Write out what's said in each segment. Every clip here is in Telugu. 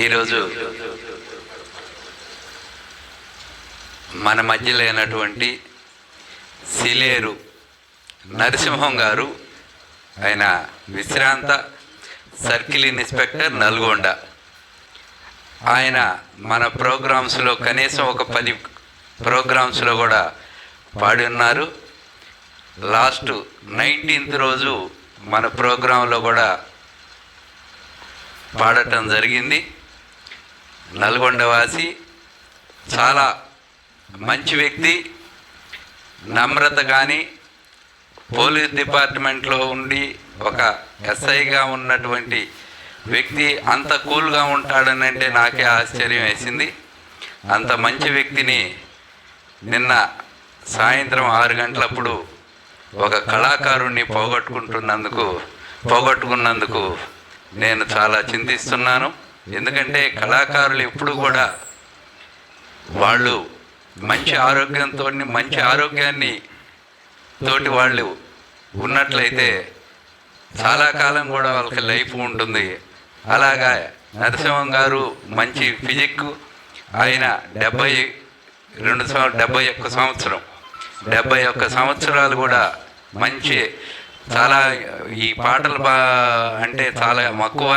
ఈరోజు మన మధ్య లేనటువంటి సిలేరు నరసింహం గారు, ఆయన విశ్రాంత సర్కిల్ ఇన్స్పెక్టర్ నల్గొండ. ఆయన మన ప్రోగ్రామ్స్లో కనీసం ఒక 10 ప్రోగ్రామ్స్లో కూడా పాడి ఉన్నారు. లాస్ట్ 19th రోజు మన ప్రోగ్రాంలో కూడా పాడటం జరిగింది. నల్గొండవాసి, చాలా మంచి వ్యక్తి, నమ్రత. కానీ పోలీస్ డిపార్ట్మెంట్లో ఉండి ఒక ఎస్ఐగా ఉన్నటువంటి వ్యక్తి అంత కూల్గా ఉంటాడని అంటే నాకే ఆశ్చర్యం వేసింది. అంత మంచి వ్యక్తిని నిన్న సాయంత్రం 6 గంటలప్పుడు ఒక కళాకారుణ్ణి పోగొట్టుకున్నందుకు నేను చాలా చింతిస్తున్నాను. ఎందుకంటే కళాకారులు ఎప్పుడు కూడా వాళ్ళు మంచి ఆరోగ్యాన్ని తోటి వాళ్ళు ఉన్నట్లయితే చాలా కాలం కూడా వాళ్ళకి లైఫ్ ఉంటుంది. అలాగా నరసింహం గారు మంచి ఫిజిక్, ఆయన 71 సంవత్సరాలు కూడా మంచి, చాలా ఈ పాటలు అంటే చాలా మక్కువ.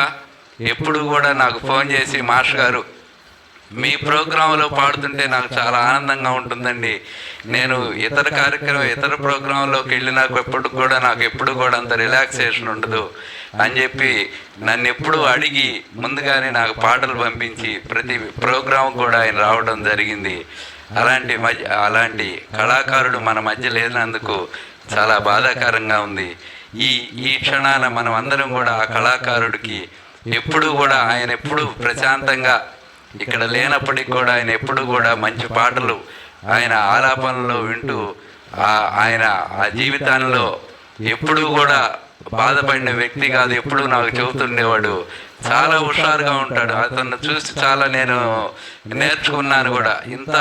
ఎప్పుడు కూడా నాకు ఫోన్ చేసి, మాస్టర్ గారు మీ ప్రోగ్రాంలో పాడుతుంటే నాకు చాలా ఆనందంగా ఉంటుందండి, నేను ఇతర ప్రోగ్రాంలోకి వెళ్ళినప్పుడు నాకు ఎప్పుడు కూడా అంత రిలాక్సేషన్ ఉండదు అని చెప్పి నన్ను ఎప్పుడు అడిగి ముందుగానే నాకు పాటలు పంపించి ప్రతి ప్రోగ్రాం కూడా ఆయన రావడం జరిగింది. అలాంటి కళాకారుడు మన మధ్య లేనందుకు చాలా బాధాకరంగా ఉంది. ఈ క్షణాన మనం అందరం కూడా ఆ కళాకారుడికి ఎప్పుడు కూడా, ఆయన ఎప్పుడు ప్రశాంతంగా ఇక్కడ లేనప్పటికి కూడా ఆయన ఎప్పుడు కూడా మంచి పాటలు ఆయన ఆలాపనలో వింటూ ఆయన ఆ జీవితంలో ఎప్పుడు కూడా బాధపడిన వ్యక్తి కాదు. ఎప్పుడు నాకు చెబుతుండేవాడు, చాలా హుషారుగా ఉంటాడు. అతను చూసి చాలా నేను నేర్చుకున్నాను కూడా. ఇంత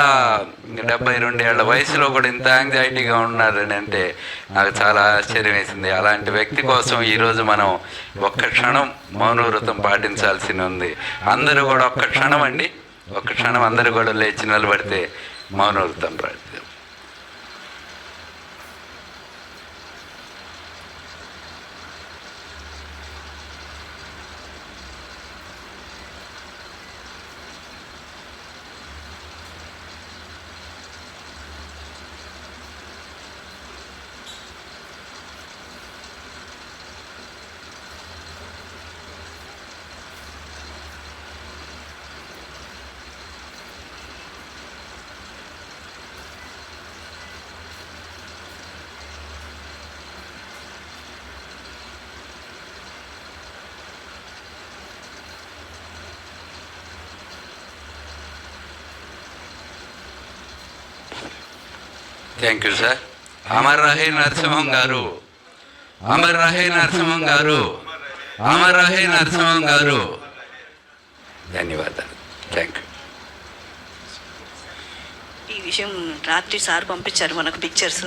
72 ఏళ్ల వయసులో కూడా ఇంత యాంగ్జైటీగా ఉన్నారని అంటే నాకు చాలా ఆశ్చర్యం వేసింది. అలాంటి వ్యక్తి కోసం ఈరోజు మనం ఒక్క క్షణం మౌనవ్రతం పాటించాల్సి ఉంది. అందరూ కూడా ఒక్క క్షణం అందరూ కూడా లేచి నిలబడితే మౌనవ్రతం పాటిద్దాం. Thank you sir. అమర్ రహే నరసింహం గారు, అమర్ రహే నరసింహం గారు, అమర్ రహే నరసింహం గారు. ధన్యవాదాలు. Thank you. ఈ విషయం రాత్రి సార్ పంపించారు మనకు పిక్చర్స్.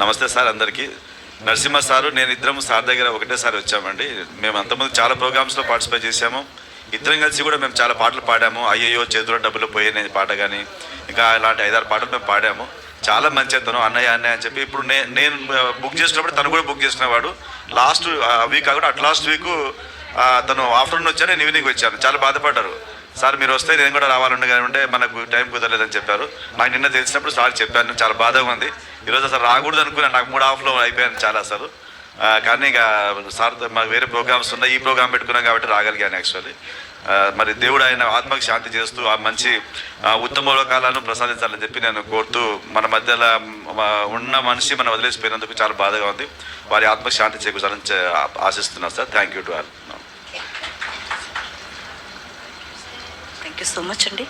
నమస్తే సార్ అందరికీ. నరసింహ సారు నేను ఇద్దరం సార్ దగ్గర ఒకటేసారి వచ్చామండి. మేము అంతకుముందు చాలా ప్రోగ్రామ్స్లో పార్టిసిపేట్ చేశాము. ఇద్దరం కలిసి కూడా మేము చాలా పాటలు పాడాము. అయ్యయ్యో చేతిలో డబ్బులు పోయిన పాట కానీ ఇంకా ఇలాంటి 5-6 పాటలు మేము పాడాము. చాలా మంచి అతను, అన్నయ్య అని చెప్పి. ఇప్పుడు నేను బుక్ చేసినప్పుడు తను కూడా బుక్ చేసినవాడు. లాస్ట్ వీక్ కాకుండా లాస్ట్ వీక్ తను ఆఫ్టర్నూన్ వచ్చాను, నేను ఈవినింగ్ వచ్చాను. చాలా బాధపడ్డారు, సార్ మీరు వస్తే నేను కూడా రావాలంటే కానీ మనకు టైం కుదరలేదని చెప్పారు. నాకు నిన్న తెలిసినప్పుడు సార్ చెప్పాను, చాలా బాధగా ఉంది. ఈరోజు అసలు రాకూడదు అనుకున్నాను, నాకు 3 హాఫ్లో అయిపోయాను చాలా అసలు. కానీ ఇక సార్ మాకు వేరే ప్రోగ్రామ్స్ ఉన్నాయి, ఈ ప్రోగ్రామ్ పెట్టుకున్నాం కాబట్టి రాగలిగాను యాక్చువల్లీ. మరి దేవుడు ఆయన ఆత్మకు శాంతి చేస్తూ ఆ మంచి ఉత్తమ లోకాలను ప్రసాదించాలని చెప్పి నేను కోరుతూ, మన మధ్యలో ఉన్న మనిషి మనం వదిలేసిపోయినందుకు చాలా బాధగా ఉంది. వారి ఆత్మకు శాంతి చేకూర్చాలని ఆశిస్తున్నాను sir. Thank you to all. Thank you so much అండి.